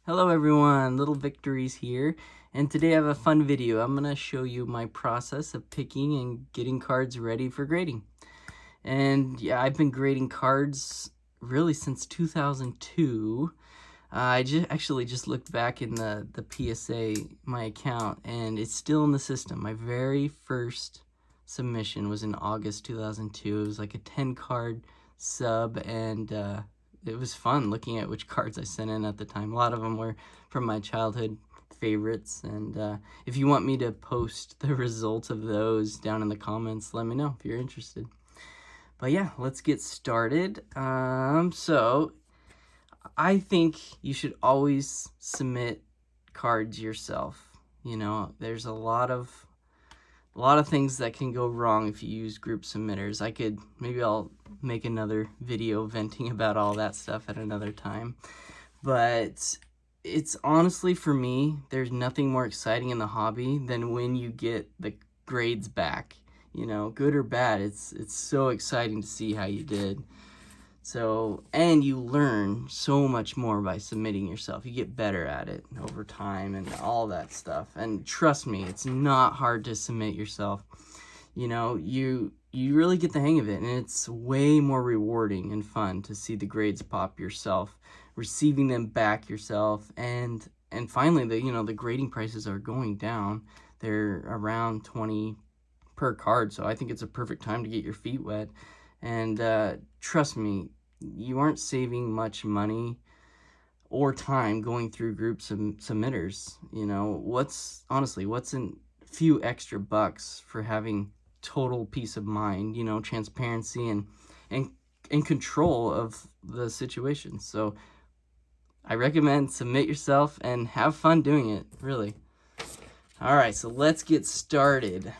Hello everyone, Little Victories here, and today I have a fun video. I'm going to show you my process of picking and getting cards ready for grading. And yeah, I've been grading cards really since 2002. I just looked back in the PSA, my account, and it's still in the system. My very first submission was in August 2002. It was like a 10 card sub, and it was fun looking at which cards I sent in at the time. A lot of them were from my childhood favorites, and if you want me to post the results of those down in the comments, let me know if you're interested. But yeah, let's get started. So I think you should always submit cards yourself. You know, there's a lot of things that can go wrong if you use group submitters. Maybe I'll make another video venting about all that stuff at another time. But it's honestly, for me, there's nothing more exciting in the hobby than when you get the grades back. You know, good or bad, it's so exciting to see how you did. So, and you learn so much more by submitting yourself. You get better at it over time and all that stuff. And trust me, it's not hard to submit yourself. You know, you really get the hang of it, and it's way more rewarding and fun to see the grades pop yourself, receiving them back yourself, and finally the grading prices are going down. They're around 20 per card, so I think it's a perfect time to get your feet wet. And trust me, you aren't saving much money or time going through groups of submitters. You know, what's a few extra bucks for having total peace of mind, you know, transparency and control of the situation. So I recommend submit yourself and have fun doing it, really. All right, so let's get started.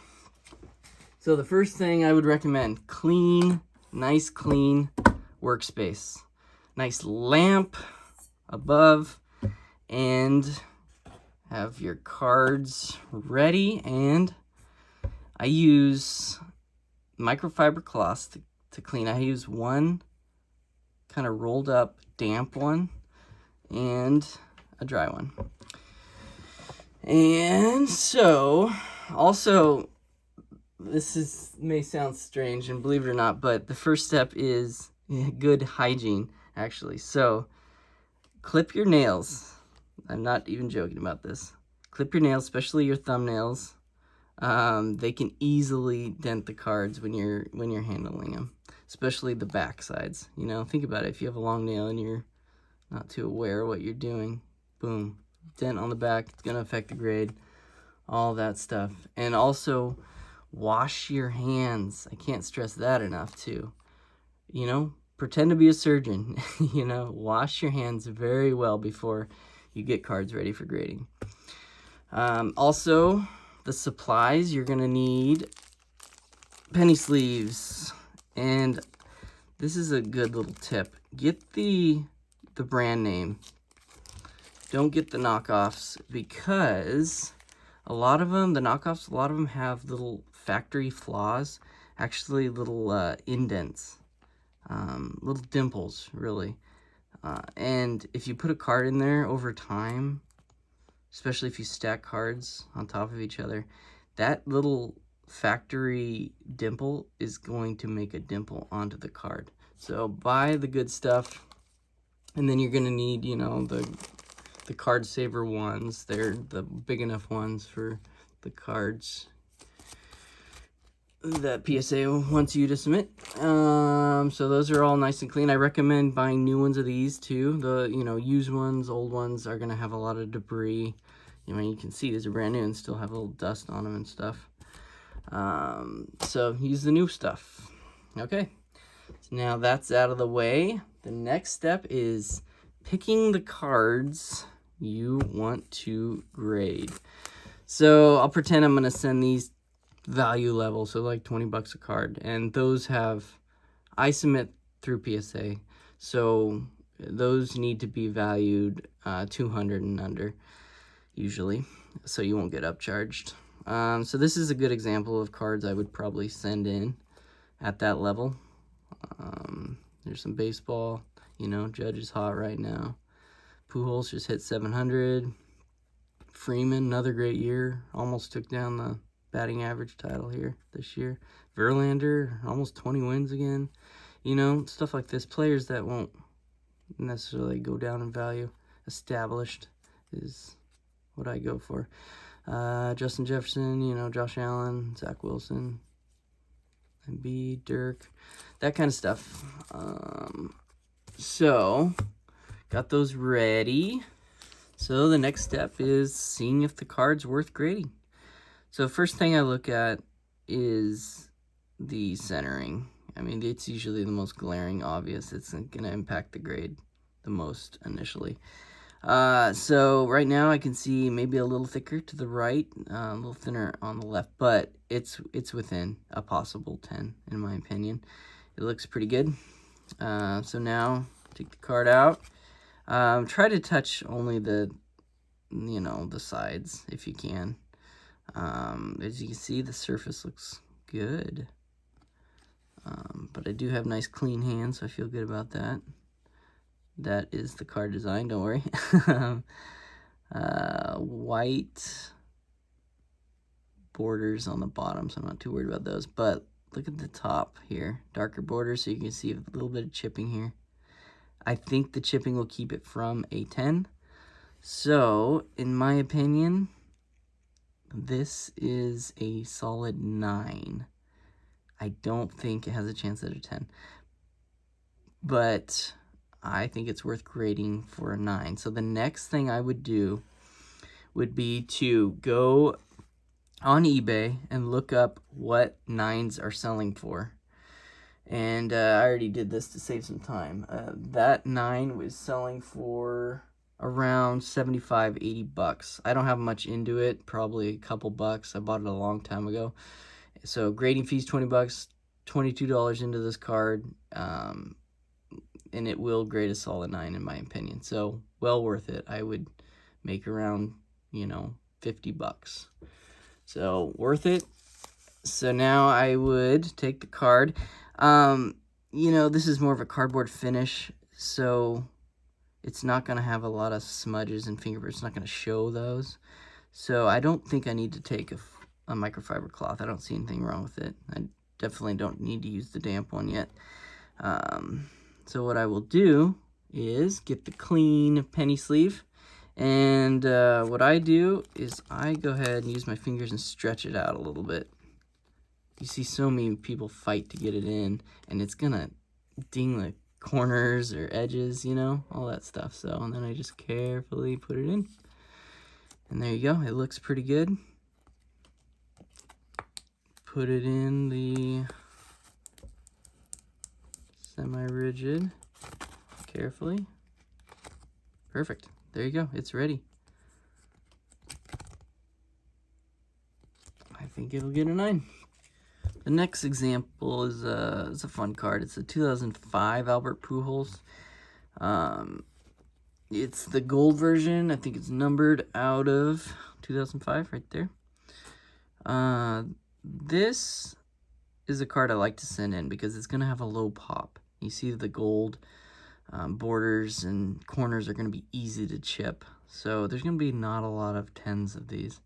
So the first thing I would recommend, nice clean workspace. Nice lamp above, and have your cards ready. And I use microfiber cloths to clean. I use one kind of rolled up damp one and a dry one. And so also, may sound strange, and believe it or not, but the first step is good hygiene, actually. So clip your nails. I'm not even joking about this. Clip your nails, especially your thumbnails. They can easily dent the cards when you're handling them, especially the back sides. You know, think about it. If you have a long nail and you're not too aware of what you're doing, boom, dent on the back. It's gonna affect the grade, all that stuff. And also, wash your hands. I can't stress that enough too. You know, pretend to be a surgeon. You know, wash your hands very well before you get cards ready for grading. Also, the supplies, you're gonna need penny sleeves. And this is a good little tip. Get the brand name. Don't get the knockoffs, because a lot of them have little factory flaws, actually little indents, little dimples, really. And if you put a card in there over time, especially if you stack cards on top of each other, that little factory dimple is going to make a dimple onto the card. So buy the good stuff, and then you're going to need, you know, the card saver ones. They're the big enough ones for the cards that PSA wants you to submit. So those are all nice and clean. I recommend buying new ones of these too. The, you know, used ones, old ones are gonna have a lot of debris. You know, you can see these are brand new and still have a little dust on them and stuff. So use the new stuff. Okay, so now that's out of the way. The next step is picking the cards you want to grade. So I'll pretend I'm gonna send these value level, so like 20 bucks a card, and those I submit through PSA, so those need to be valued 200 and under usually, so you won't get upcharged. So this is a good example of cards I would probably send in at that level. There's some baseball, you know, Judge is hot right now. Pujols just hit 700. Freeman, another great year. Almost took down the batting average title here this year. Verlander, almost 20 wins again. You know, stuff like this. Players that won't necessarily go down in value. Established is what I go for. Justin Jefferson, you know, Josh Allen, Zach Wilson, Embiid, Dirk, that kind of stuff. So, got those ready. So the next step is seeing if the card's worth grading. So first thing I look at is the centering. I mean, it's usually the most glaring, obvious. It's going to impact the grade the most initially. So right now I can see maybe a little thicker to the right, a little thinner on the left, but it's within a possible 10 in my opinion. It looks pretty good. So now take the card out. Try to touch only the, you know, the sides if you can. As you can see, the surface looks good. But I do have nice clean hands, so I feel good about that. That is the card design, don't worry. White borders on the bottom, so I'm not too worried about those. But look at the top here, darker borders, so you can see a little bit of chipping here. I think the chipping will keep it from a 10. So, in my opinion, this is a solid 9. I don't think it has a chance at a 10. But I think it's worth grading for a 9. So the next thing I would do would be to go on eBay and look up what 9s are selling for. And I already did this to save some time. That 9 was selling for around 75, 80 bucks. I don't have much into it, probably a couple bucks. I bought it a long time ago. So grading fees, 20 bucks, $22 into this card. And it will grade a solid 9 in my opinion. So well worth it. I would make around, you know, 50 bucks. So worth it. So now I would take the card. You know, this is more of a cardboard finish, so it's not going to have a lot of smudges and fingerprints. It's not going to show those. So I don't think I need to take a microfiber cloth. I don't see anything wrong with it. I definitely don't need to use the damp one yet. So what I will do is get the clean penny sleeve. And what I do is I go ahead and use my fingers and stretch it out a little bit. You see so many people fight to get it in, and it's gonna ding the corners or edges, you know, all that stuff. So, and then I just carefully put it in. And there you go. It looks pretty good. Put it in the semi-rigid carefully. Perfect. There you go. It's ready. I think it'll get a 9. The next example is a fun card. It's a 2005 Albert Pujols. It's the gold version. I think it's numbered out of 2005 right there. This is a card I like to send in because it's going to have a low pop. You see the gold borders and corners are going to be easy to chip. So there's going to be not a lot of 10s of these.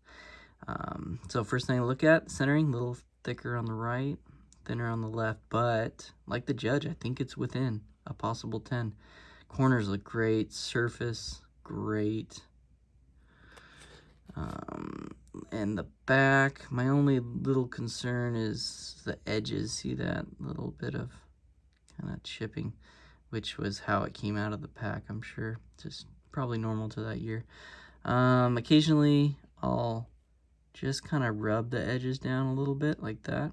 So first thing I look at, centering, a little thicker on the right, thinner on the left, but like the judge, I think it's within a possible 10. Corners look great, surface, great. And the back, my only little concern is the edges. See that little bit of kind of chipping, which was how it came out of the pack, I'm sure. Just probably normal to that year. Occasionally, I'll just kind of rub the edges down a little bit like that.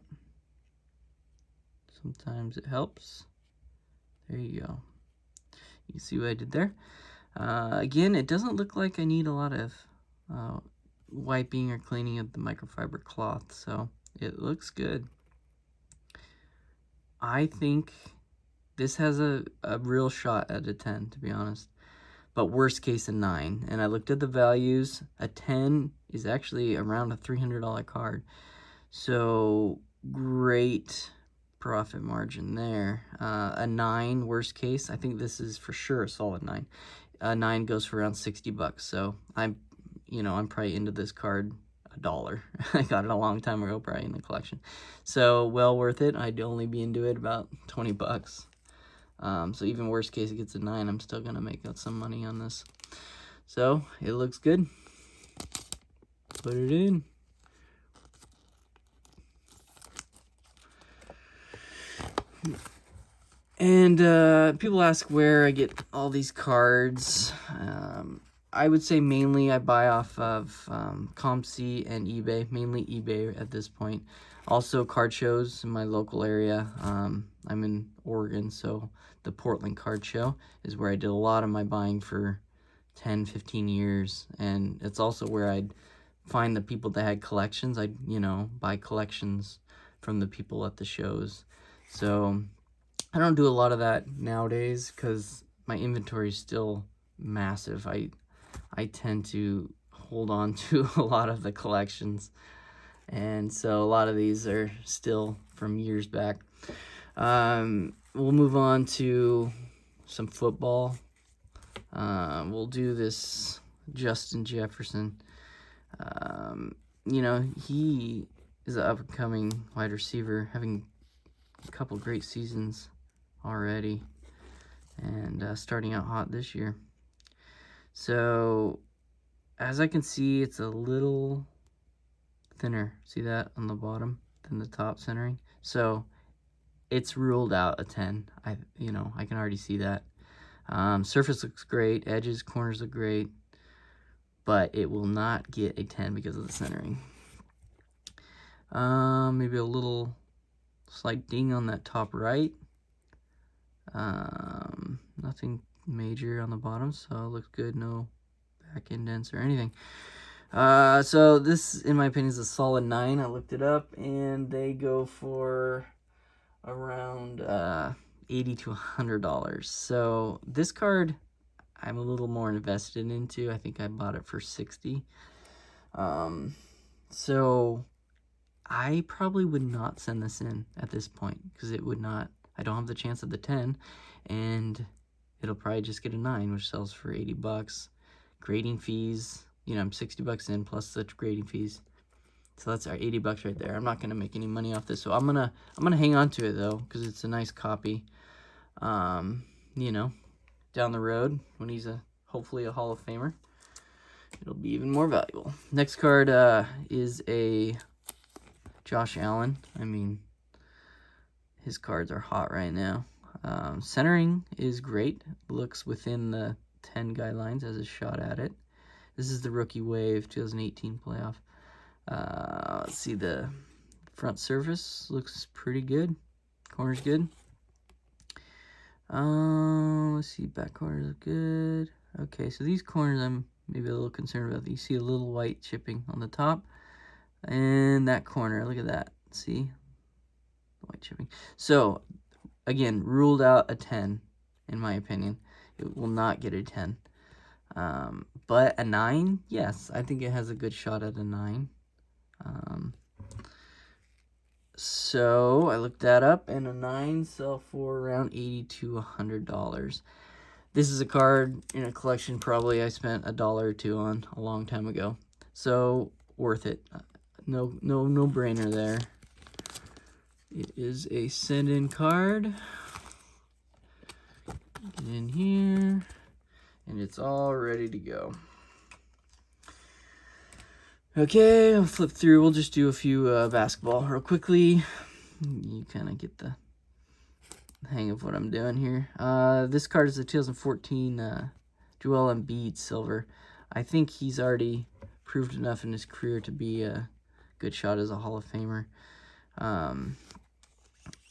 Sometimes it helps. There you go. You see what I did there? Again, it doesn't look like I need a lot of wiping or cleaning of the microfiber cloth, so it looks good. I think this has a real shot at a 10, to be honest. But worst case, a 9. And I looked at the values. A 10 is actually around a $300 card. So great profit margin there. A 9, worst case, I think this is for sure a solid 9. A 9 goes for around 60 bucks. So I'm probably into this card $1. I got it a long time ago, probably in the collection. So well worth it. I'd only be into it about 20 bucks. So even worst case, it gets a 9. I'm still gonna make out some money on this. So it looks good. Put it in. And people ask where I get all these cards. I would say mainly I buy off of ComC and eBay, mainly eBay at this point. Also card shows in my local area. I'm in Oregon, so the Portland Card Show is where I did a lot of my buying for 10, 15 years. And it's also where I'd find the people that had collections. I'd, buy collections from the people at the shows. So I don't do a lot of that nowadays because my inventory is still massive. I tend to hold on to a lot of the collections, and so a lot of these are still from years back. We'll move on to some football. We'll do this Justin Jefferson. He is an up-and-coming wide receiver, having a couple great seasons already, and starting out hot this year. So as I can see, it's a little thinner. See that on the bottom than the top centering? So it's ruled out a 10. I can already see that. Surface looks great, edges, corners look great, but it will not get a 10 because of the centering. Maybe a little slight ding on that top right. Nothing major on the bottom, so it looks good. No back indents or anything. So this, in my opinion, is a solid 9. I looked it up, and they go for around $80 to $100. So this card, I'm a little more invested into. I think I bought it for $60. So I probably would not send this in at this point because it would not. I don't have the chance of the 10, and it'll probably just get a 9, which sells for 80 bucks. Grading fees, I'm 60 bucks in plus the grading fees. So that's our 80 bucks right there. I'm not gonna make any money off this, so I'm gonna hang on to it though, because it's a nice copy. Down the road when he's hopefully a Hall of Famer, it'll be even more valuable. Next card is a Josh Allen. I mean, his cards are hot right now. Centering is great. Looks within the 10 guidelines as a shot at it. This is the Rookie Wave 2018 playoff. Let's see, the front surface looks pretty good. Corner's good. Let's see, back corners look good. Okay, so these corners I'm maybe a little concerned about. You see a little white chipping on the top. And that corner, look at that. See? White chipping. So, again, ruled out a 10, in my opinion. It will not get a 10. But a 9, yes, I think it has a good shot at a 9. So I looked that up, and a 9 sell for around $80 to $100. This is a card in a collection probably I spent $1 or $2 on a long time ago. So worth it. No brainer there. It is a send-in card. Get in here, and it's all ready to go. Okay, I'll flip through. We'll just do a few basketball real quickly. You kind of get the hang of what I'm doing here. This card is the 2014 Joel Embiid silver. I think he's already proved enough in his career to be a good shot as a Hall of Famer.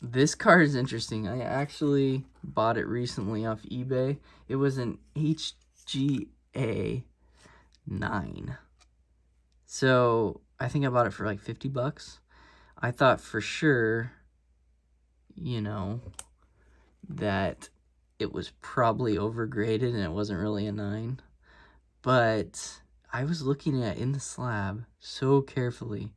This card is interesting. I actually bought it recently off eBay. It was an HGA 9. So I think I bought it for like 50 bucks. I thought for sure, that it was probably overgraded and it wasn't really a 9. But I was looking at it in the slab so carefully,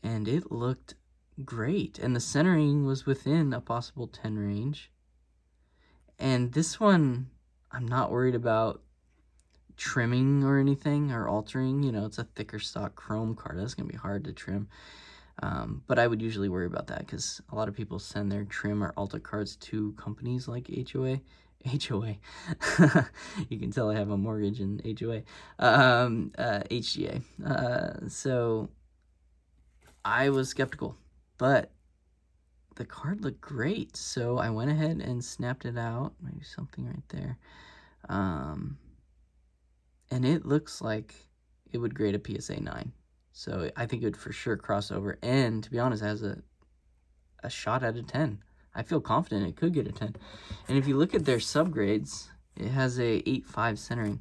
and it looked great. And the centering was within a possible 10 range. And this one, I'm not worried about trimming or anything or altering. You know, it's a thicker stock chrome card. That's going to be hard to trim. But I would usually worry about that because a lot of people send their trim or alter cards to companies like HOA. You can tell I have a mortgage in HOA. HGA. So I was skeptical, but the card looked great. So I went ahead and snapped it out. Maybe something right there. And it looks like it would grade a PSA 9. So I think it would for sure cross over. And to be honest, it has a shot at a 10. I feel confident it could get a 10. And if you look at their subgrades, it has a 8.5 centering.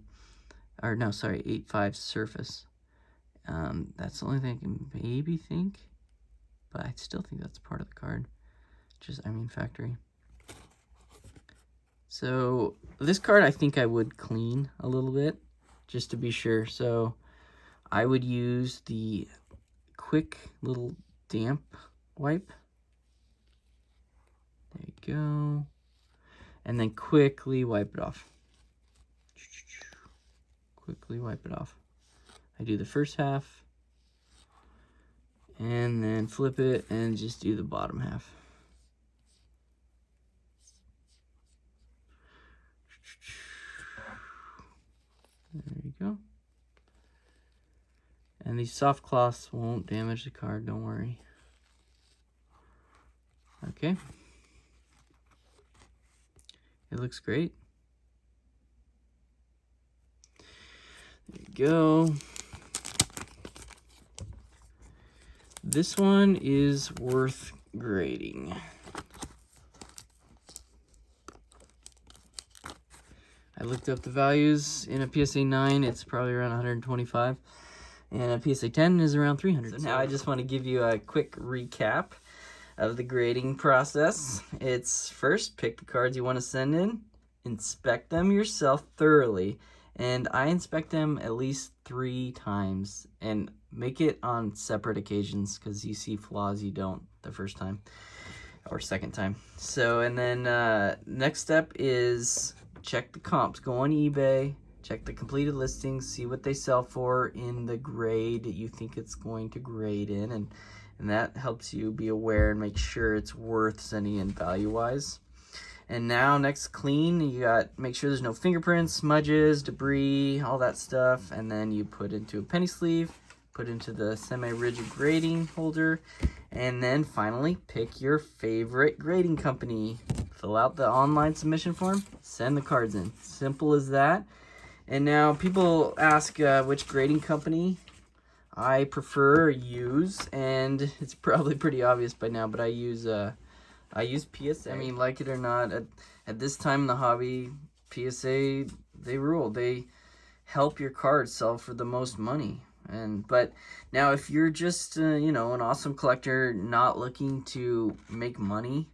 Or no, sorry, 8.5 surface. That's the only thing I can maybe think. But I still think that's part of the card. Factory. So this card I think I would clean a little bit, just to be sure. So I would use the quick little damp wipe. There you go. And then quickly wipe it off. Quickly wipe it off. I do the first half. And then flip it and just do the bottom half. There you go. And these soft cloths won't damage the card, don't worry. Okay. It looks great. There you go. This one is worth grading. I looked up the values. In a PSA 9, it's probably around 125. And a PSA 10 is around 300. So now I just want to give you a quick recap of the grading process. It's first, pick the cards you want to send in, inspect them yourself thoroughly, and I inspect them at least 3 times, and make it on separate occasions because you see flaws you don't the first time or second time. So, and then next step is check the comps. Go on eBay, check the completed listings, see what they sell for in the grade that you think it's going to grade in, and that helps you be aware and make sure it's worth sending in value-wise. And now, next, clean. You got, make sure there's no fingerprints, smudges, debris, all that stuff, and then you put into a penny sleeve, put into the semi-rigid grading holder, and then finally pick your favorite grading company. Fill out the online submission form, send the cards in. Simple as that. And now people ask which grading company I prefer or use, and it's probably pretty obvious by now, but I use PSA. I mean, like it or not, at this time in the hobby, PSA, they rule. They help your cards sell for the most money. But now if you're just an awesome collector not looking to make money,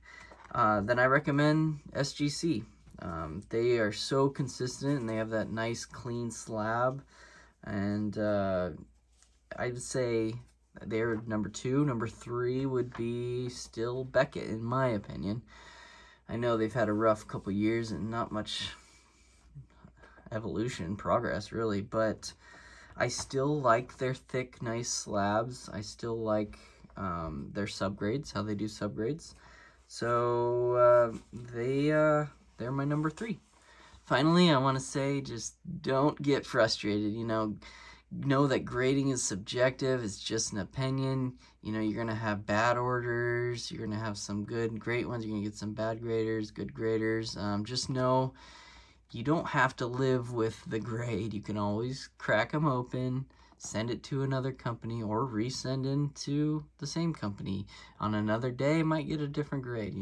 then I recommend SGC. They are so consistent and they have that nice clean slab, and I would say they're number 2. Number 3 would be still Beckett, in my opinion. I know they've had a rough couple years and not much progress really, but I still like their thick, nice slabs. I still like their subgrades, how they do subgrades. So they're my number 3. Finally, I want to say, just don't get frustrated. Know that grading is subjective. It's just an opinion. You're going to have bad orders. You're going to have some good, great ones. You're going to get some bad graders, good graders. Just know you don't have to live with the grade. You can always crack them open, send it to another company, or resend into the same company. On another day, might get a different grade,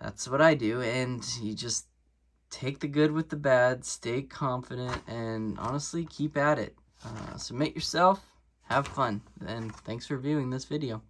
That's what I do, and you just take the good with the bad, stay confident, and honestly, keep at it. Submit yourself, have fun, and thanks for viewing this video.